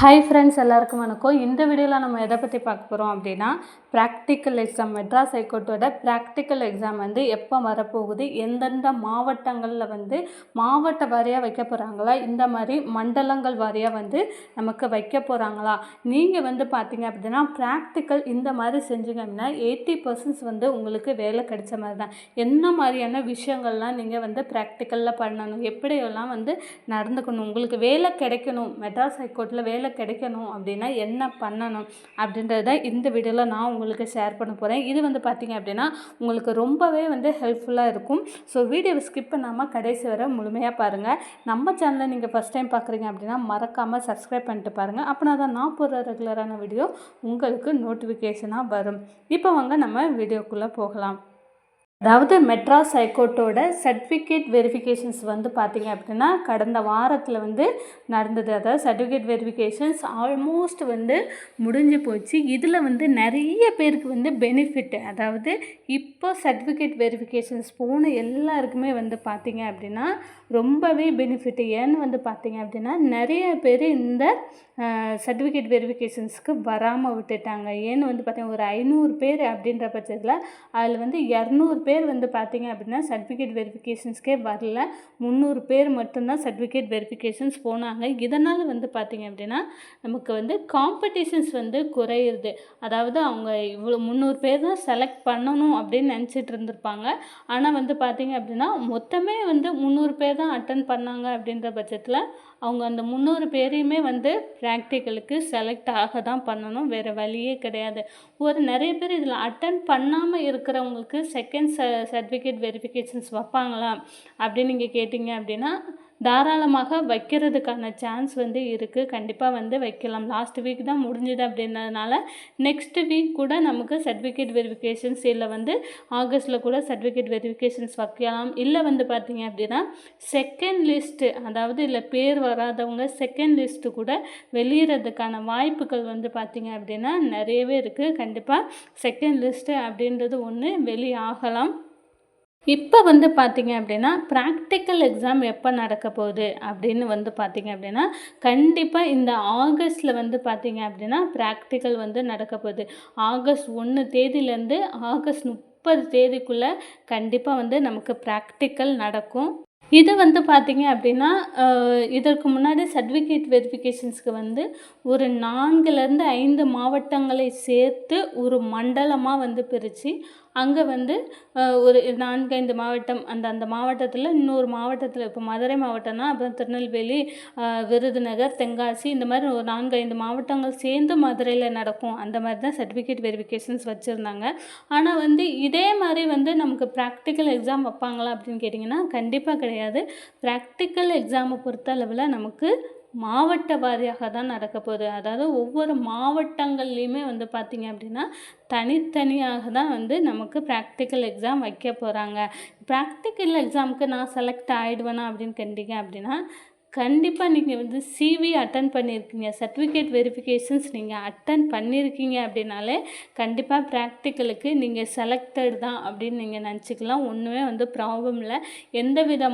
Hi friends, எல்லாருக்கும் வணக்கம். இந்த வீடியோவில் நம்ம எதை பற்றி பார்க்க போகிறோம் அப்படின்னா, ப்ராக்டிக்கல் எக்ஸாம் மெட்ராஸ் ஹைகோர்ட்டோட ப்ராக்டிக்கல் எக்ஸாம் எப்போ வரப்போகுது, எந்தெந்த மாவட்டங்களில் மாவட்ட வாரியாக வைக்க போகிறாங்களா, இந்த மாதிரி மண்டலங்கள் வாரியாக நமக்கு வைக்க போகிறாங்களா. நீங்கள் பார்த்தீங்க அப்படின்னா ப்ராக்டிக்கல் இந்த மாதிரி செஞ்சீங்க அப்படின்னா 80% உங்களுக்கு வேலை கிடைச்ச மாதிரி தான். என்ன மாதிரியான விஷயங்கள்லாம் நீங்கள் ப்ராக்டிக்கலில் பண்ணணும், எப்படியெல்லாம் நடந்துக்கணும், உங்களுக்கு வேலை கிடைக்கணும், மெட்ராஸ் ஹைகோர்ட்டில் வேலை கிடைக்கணும் அப்படின்னா என்ன பண்ணணும் அப்படின்றத இந்த வீடியோவில் நான் உங்களுக்கு ஷேர் பண்ண போகிறேன். இது பார்த்தீங்க அப்படின்னா உங்களுக்கு ரொம்பவே ஹெல்ப்ஃபுல்லாக இருக்கும். ஸோ வீடியோவை ஸ்கிப் பண்ணாமல் கடைசி வரை முழுமையாக பாருங்கள். நம்ம சேனலை நீங்கள் ஃபஸ்ட் டைம் பார்க்குறீங்க அப்படின்னா மறக்காமல் சப்ஸ்கிரைப் பண்ணிட்டு பாருங்கள். அப்படின்னா தான் நான் போடுற ரெகுலரான வீடியோ உங்களுக்கு நோட்டிஃபிகேஷனாக வரும். இப்போ நம்ம வீடியோக்குள்ளே போகலாம். அதாவது மெட்ராஸ் ஹைகோர்ட்டோட சர்டிஃபிகேட் வெரிஃபிகேஷன்ஸ் பார்த்தீங்க அப்படின்னா கடந்த வாரத்தில் நடந்தது. அதாவது சர்டிஃபிகேட் வெரிஃபிகேஷன்ஸ் ஆல்மோஸ்ட் முடிஞ்சு போச்சு. இதில் நிறைய பேருக்கு பெனிஃபிட். அதாவது இப்போ சர்டிஃபிகேட் வெரிஃபிகேஷன்ஸ் போன எல்லாருக்குமே பார்த்தீங்க அப்படின்னா ரொம்பவே பெனிஃபிட். ஏன்னு பார்த்தீங்க அப்படின்னா நிறைய பேர் இந்த சர்டிஃபிகேட் வெரிஃபிகேஷன்ஸ்க்கு வராமல் விட்டுட்டாங்க. ஏன்னு பார்த்தீங்கன்னா ஒரு 500 பேர் அப்படின்ற பட்சத்தில் அதில் 200 பேர் பார்த்தீங்க அப்படின்னா சர்டிஃபிகேட் வெரிஃபிகேஷன்ஸ்க்கே வரல. 300 பேர் மட்டும்தான் சர்டிஃபிகேட் வெரிஃபிகேஷன்ஸ் போனாங்க. இதனால் பார்த்தீங்க அப்படின்னா நமக்கு காம்படிஷன்ஸ் குறையிறது. அதாவது அவங்க இவ்வளோ 300 பேர் தான் செலக்ட் பண்ணணும் அப்படின்னு நினச்சிட்டு இருந்திருப்பாங்க. ஆனால் பார்த்தீங்க அப்படின்னா மொத்தமே 300 பேர் தான் அட்டன் பண்ணாங்க. அப்படின்ற பட்சத்தில் அவங்க அந்த 300 பேரையுமே ப்ராக்டிக்கலுக்கு செலக்ட் ஆக தான் பண்ணணும், வேறு வழியே கிடையாது. நிறைய பேர் இதில் அட்டன் பண்ணாமல் இருக்கிறவங்களுக்கு செகண்ட் சர்டிஃபிகேட் வெரிஃபிகேஷன்ஸ் வைப்பாங்களா அப்படின்னு நீங்கள் கேட்டிங்க அப்படின்னா தாராளமாக வைக்கிறதுக்கான சான்ஸ் இருக்குது. கண்டிப்பாக வைக்கலாம். லாஸ்ட் வீக் தான் முடிஞ்சுது அப்படின்றதுனால நெக்ஸ்ட் வீக் கூட நமக்கு சர்டிஃபிகேட் வெரிஃபிகேஷன்ஸ் இல்லை ஆகஸ்ட்டில் கூட சர்டிஃபிகேட் வெரிஃபிகேஷன்ஸ் வைக்கலாம். இல்லை பார்த்தீங்க அப்படின்னா செகண்ட் லிஸ்ட்டு, அதாவது இல்லை பேர் வராதவங்க செகண்ட் லிஸ்ட்டு கூட வெளியிறதுக்கான வாய்ப்புகள் பார்த்தீங்க அப்படின்னா நிறையவே இருக்குது. கண்டிப்பாக செகண்ட் லிஸ்ட்டு அப்படின்றது ஒன்று வெளியாகலாம். இப்போ பார்த்தீங்க அப்படின்னா ப்ராக்டிக்கல் எக்ஸாம் எப்போ நடக்க போகுது அப்படின்னு பார்த்தீங்க அப்படின்னா கண்டிப்பாக இந்த ஆகஸ்ட்டில் பார்த்தீங்க அப்படின்னா ப்ராக்டிக்கல் நடக்க போகுது. ஆகஸ்ட் 1 தேதியிலேருந்து ஆகஸ்ட் 30 தேதிக்குள்ளே கண்டிப்பாக நமக்கு ப்ராக்டிக்கல் நடக்கும். இது பார்த்தீங்க அப்படின்னா இதற்கு முன்னாடி சர்டிஃபிகேட் வெரிஃபிகேஷன்ஸ்க்கு ஒரு 4லேருந்து 5 மாவட்டங்களை சேர்த்து ஒரு மண்டலமாக பிரித்து அங்கே ஒரு 4-5 மாவட்டம், அந்த மாவட்டத்தில் இன்னொரு மாவட்டத்தில் இப்போ மதுரை மாவட்டம்னா அப்புறம் திருநெல்வேலி, விருதுநகர், தென்காசி, இந்த மாதிரி ஒரு 4-5 மாவட்டங்கள் சேர்ந்து மதுரையில் நடக்கும். அந்த மாதிரி தான் சர்டிஃபிகேட் வெரிஃபிகேஷன்ஸ் வச்சுருந்தாங்க. ஆனால் இதே மாதிரி நமக்கு ப்ராக்டிக்கல் எக்ஸாம் வைப்பாங்களா அப்படின்னு கேட்டிங்கன்னா கண்டிப்பாக கிடையாது. ப்ராக்டிக்கல் எக்ஸாமை பொறுத்த அளவில் நமக்கு மாவட்ட வாரியாக தான் நடக்க போகுது. அதாவது ஒவ்வொரு மாவட்டங்கள்லேயுமே பார்த்தீங்க அப்படின்னா தனித்தனியாக தான் நமக்கு ப்ராக்டிக்கல் எக்ஸாம் வைக்க போகிறாங்க. ப்ராக்டிக்கல் எக்ஸாமுக்கு நான் செலக்ட் ஆகிடுவேனா அப்படின்னு கேட்டிங்க அப்படின்னா கண்டிப்பாக நீங்கள் சிவி அட்டன் பண்ணியிருக்கீங்க, சர்டிஃபிகேட் வெரிஃபிகேஷன்ஸ் நீங்கள் அட்டன் பண்ணியிருக்கீங்க அப்படின்னாலே கண்டிப்பாக ப்ராக்டிக்கலுக்கு நீங்கள் செலக்டட் தான் அப்படின்னு நீங்கள் நினச்சிக்கலாம். ஒன்றுமே ப்ராப்ளம் இல்லை. எந்தவித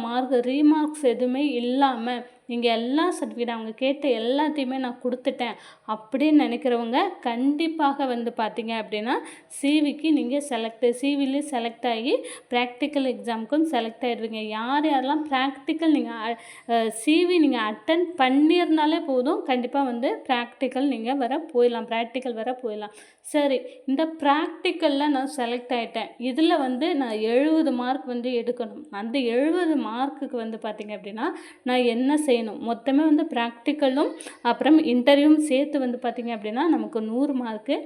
ரீமார்க்ஸ் எதுவுமே இல்லாமல் நீங்கள் எல்லா சர்டிஃபிகேட் அவங்க கேட்ட எல்லாத்தையுமே நான் கொடுத்துட்டேன் அப்படின்னு நினைக்கிறவங்க கண்டிப்பாக பார்த்தீங்க அப்படின்னா சிவிக்கு நீங்கள் சிவிலையும் செலக்ட் ஆகி ப்ராக்டிக்கல் எக்ஸாமுக்கும் செலக்ட் ஆகிடுவீங்க. யாரெல்லாம் ப்ராக்டிக்கல் நீங்கள் சிவி நீங்கள் அட்டன் பண்ணியிருந்தாலே போதும், கண்டிப்பாக ப்ராக்டிக்கல் நீங்கள் ப்ராக்டிக்கல் வர போயிடலாம். சரி, இந்த ப்ராக்டிக்கலில் நான் செலக்ட் ஆகிட்டேன். இதில் நான் 70 மார்க் எடுக்கணும். அந்த 70 மார்க்குக்கு பார்த்தீங்க அப்படின்னா நான் என்ன செய்யணும், மொத்தமே ப்ராக்டிக்கலும் அப்புறம் இன்டர்வியூவும் சேர்த்து பார்த்தீங்க அப்படின்னா நமக்கு 100 மார்க்கு.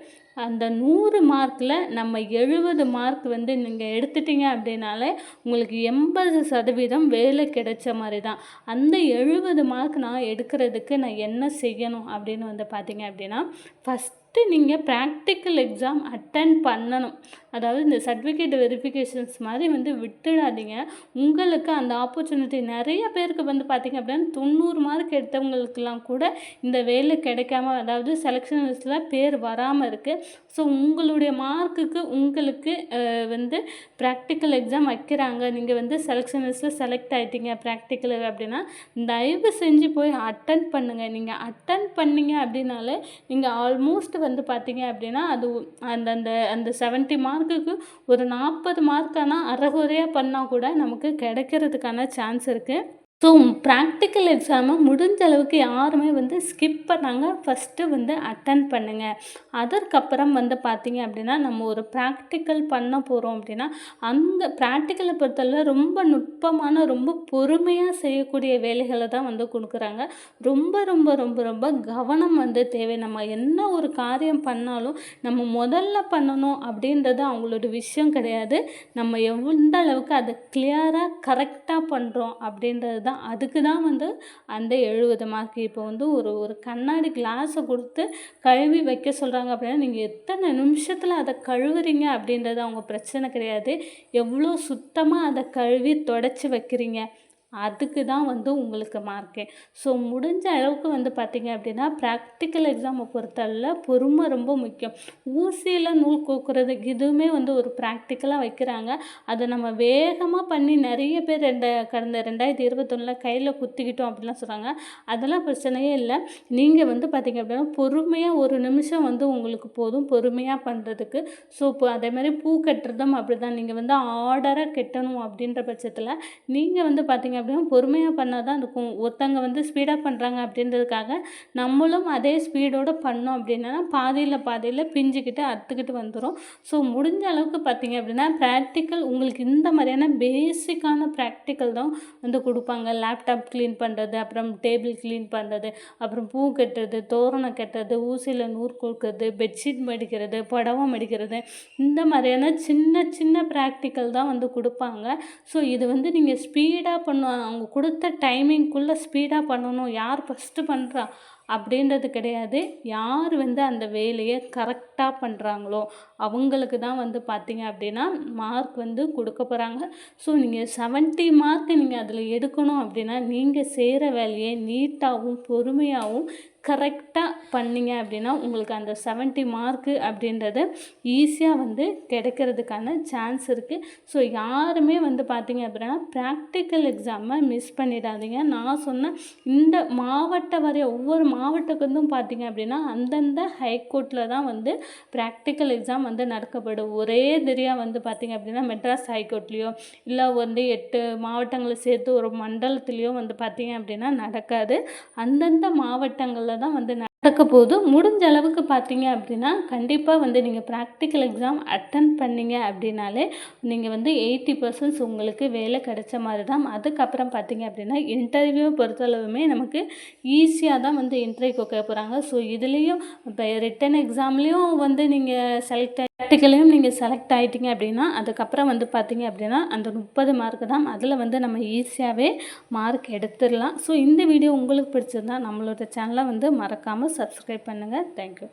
அந்த 100 மார்க்கில் நம்ம 70 மார்க் நீங்கள் எடுத்துட்டீங்க அப்படின்னாலே உங்களுக்கு 80% வேலை கிடைச்ச மாதிரி தான். அந்த 70 மார்க் நான் எடுக்கிறதுக்கு நான் என்ன செய்யணும் அப்படின்னு பார்த்தீங்க அப்படின்னா ஃபஸ்ட்டு நீங்கள் ப்ராக்டிக்கல் எக்ஸாம் அட்டன் பண்ணணும். அதாவது இந்த சர்டிஃபிகேட் வெரிஃபிகேஷன்ஸ் மாதிரி வந்து விட்டுடாதீங்க. உங்களுக்கு அந்த ஆப்பர்ச்சுனிட்டி நிறைய பேருக்கு வந்து பார்த்திங்க அப்படின்னா 90 மார்க் எடுத்தவங்களுக்கெல்லாம் கூட இந்த வேலை கிடைக்காம, அதாவது செலெக்ஷன் லிஸ்ட்டில் பேர் வராமல் இருக்குது. ஸோ உங்களுடைய மார்க்குக்கு உங்களுக்கு வந்து ப்ராக்டிக்கல் எக்ஸாம் வைக்கிறாங்க, நீங்கள் வந்து செலெக்ஷன் லிஸ்ட்டில் செலக்ட் ஆகிட்டீங்க ப்ராக்டிக்கல் அப்படின்னா தயவு செஞ்சு போய் அட்டன் பண்ணுங்கள். நீங்கள் அட்டன் பண்ணீங்க அப்படின்னாலே நீங்கள் ஆல்மோஸ்ட் வந்து பார்த்தீங்க அப்படின்னா அது அந்த அந்த அந்த 70 மார்க்குக்கு ஒரு 40 மார்க்கான அரைகுறையாக பண்ணால் கூட நமக்கு கிடைக்கிறதுக்கான சான்ஸ் இருக்குது. ஸோ ப்ராக்டிக்கல் எக்ஸாமை முடிஞ்ச அளவுக்கு யாருமே வந்து ஸ்கிப் பண்ணாங்க ஃபஸ்ட்டு வந்து அட்டன் பண்ணுங்கள். அதற்கப்புறம் வந்து பார்த்திங்க அப்படின்னா நம்ம ஒரு ப்ராக்டிக்கல் பண்ண போகிறோம் அப்படின்னா அந்த ப்ராக்டிக்கலை பொறுத்தவரை ரொம்ப நுட்பமான ரொம்ப பொறுமையாக செய்யக்கூடிய வேலைகளை தான் வந்து கொடுக்குறாங்க. ரொம்ப ரொம்ப ரொம்ப ரொம்ப கவனம் வந்து தேவை. நம்ம என்ன ஒரு காரியம் பண்ணாலும் நம்ம முதல்ல பண்ணணும் அப்படின்றது அவங்களோட விஷயம் கிடையாது. நம்ம எந்த அளவுக்கு அதை கிளியராக கரெக்டாக பண்ணுறோம் அப்படின்றது தான். அதுக்கு தான் வந்து அந்த 70 மார்க். இப்போ வந்து ஒரு கண்ணாடி கிளாஸை கொடுத்து கழுவி வைக்க சொல்கிறாங்க அப்படின்னா நீங்கள் எத்தனை நிமிஷத்தில் அதை கழுவுறீங்க அப்படின்றது அவங்க பிரச்சனை கிடையாது. எவ்வளோ சுத்தமாக அதை கழுவி தொடச்சி வைக்கிறீங்க அதுக்கு தான் வந்து உங்களுக்கு மார்க்கே. ஸோ முடிஞ்ச அளவுக்கு வந்து பார்த்திங்க அப்படின்னா ப்ராக்டிக்கல் எக்ஸாமை பொறுத்தளவில் பொறுமை ரொம்ப முக்கியம். ஊசியில் நூல் கோக்குறது இதுவுமே வந்து ஒரு ப்ராக்டிக்கலாக வைக்கிறாங்க. அதை நம்ம வேகமாக பண்ணி நிறைய பேர் கடந்த 2021 கையில் குத்திக்கிட்டோம் அப்படின்லாம் சொல்கிறாங்க. அதெல்லாம் பிரச்சனையே இல்லை. நீங்கள் வந்து பார்த்திங்க அப்படின்னா பொறுமையாக ஒரு நிமிஷம் வந்து உங்களுக்கு போதும் பொறுமையாக பண்ணுறதுக்கு. ஸோ இப்போ அதே மாதிரி பூ கட்டுறதும் அப்படி தான். நீங்கள் வந்து ஆர்டராக கட்டணும் அப்படின்ற பட்சத்தில் நீங்கள் வந்து பார்த்திங்க அப்படின்னா பொறுமையாக பண்ணால் தான் இருக்கும். ஒருத்தங்க வந்து ஸ்பீடாக பண்ணுறாங்க அப்படின்றதுக்காக நம்மளும் அதே ஸ்பீடோடு பண்ணோம் அப்படின்னா பாதியில் பிஞ்சிக்கிட்டு அறுத்துக்கிட்டு வந்துடும். ஸோ முடிஞ்ச அளவுக்கு பார்த்திங்க அப்படின்னா ப்ராக்டிக்கல் உங்களுக்கு இந்த மாதிரியான பேசிக்கான ப்ராக்டிக்கல் தான் வந்து கொடுப்பாங்க. லேப்டாப் க்ளீன் பண்ணுறது, அப்புறம் டேபிள் க்ளீன் பண்ணுறது, அப்புறம் பூ கட்டுறது, தோரணம் கட்டுறது, ஊசியில் நூறு கோர்க்கிறது, பெட்ஷீட் மடிக்கிறது, புடவை மடிக்கிறது, இந்த மாதிரியான சின்ன சின்ன ப்ராக்டிக்கல் தான் வந்து கொடுப்பாங்க. ஸோ இது வந்து நீங்கள் ஸ்பீடாக பண்ணுவாங்க. அவங்க கொடுத்த டைமிங்குள்ளே ஸ்பீடாக பண்ணணும். யார் ஃபஸ்ட்டு பண்ணுறா அப்படின்றது கிடையாது. யார் வந்து அந்த வேலையை கரெக்டாக பண்ணுறாங்களோ அவங்களுக்கு தான் வந்து பார்த்திங்க அப்படின்னா மார்க் வந்து கொடுக்க போகிறாங்க. ஸோ நீங்கள் 70 மார்க் நீங்கள் அதில் எடுக்கணும் அப்படின்னா நீங்கள் செய்கிற வேலையை நீட்டாகவும் பொறுமையாகவும் கரெக்டாக பண்ணிங்க அப்படின்னா உங்களுக்கு அந்த 70 மார்க்கு அப்படின்றது ஈஸியாக வந்து கிடைக்கிறதுக்கான சான்ஸ் இருக்குது. ஸோ யாருமே வந்து பார்த்திங்க அப்படின்னா ப்ராக்டிக்கல் எக்ஸாமை மிஸ் பண்ணிடாதீங்க. நான் சொன்ன இந்த மாவட்ட வாரியாக ஒவ்வொரு மாவட்டத்துக்கும் பார்த்திங்க அப்படின்னா அந்தந்த ஹைகோர்ட்டில் தான் வந்து ப்ராக்டிக்கல் எக்ஸாம் வந்து நடக்கப்படும். ஒரே தெரியாக வந்து பார்த்திங்க அப்படின்னா மெட்ராஸ் ஹைகோர்ட்லேயோ இல்லை வந்து 8 மாவட்டங்களை சேர்த்து ஒரு மண்டலத்துலேயோ வந்து பார்த்திங்க அப்படின்னா நடக்காது. அந்தந்த மாவட்டங்களில் தான் வந்து நடக்க போது. முடிஞ்ச அளவுக்கு பார்த்தீங்க அப்படின்னா கண்டிப்பாக வந்து நீங்கள் ப்ராக்டிக்கல் எக்ஸாம் அட்டன் பண்ணிங்க அப்படின்னாலே நீங்கள் வந்து 80% உங்களுக்கு வேலை கிடைச்ச மாதிரி தான். அதுக்கப்புறம் பார்த்தீங்க அப்படின்னா இன்டர்வியூ பொறுத்தளவுமே நமக்கு ஈஸியாக தான் வந்து இன்டர்வியூ கேட்க போகிறாங்க. ஸோ இதுலேயும் இப்போ ரிட்டன் எக்ஸாம்லேயும் வந்து நீங்கள் ப்ராக்டிக்கலையும் நீங்கள் செலக்ட் ஆகிட்டீங்க அப்படின்னா அதுக்கப்புறம் வந்து பார்த்தீங்க அப்படின்னா அந்த 30 மார்க்கு தான். அதில் வந்து நம்ம ஈஸியாகவே மார்க் எடுத்துடலாம். ஸோ இந்த வீடியோ உங்களுக்கு பிடிச்சிருந்தா நம்மளோட சேனலை வந்து மறக்காமல் சப்ஸ்கிரைப் பண்ணுங்கள். தேங்க்யூ.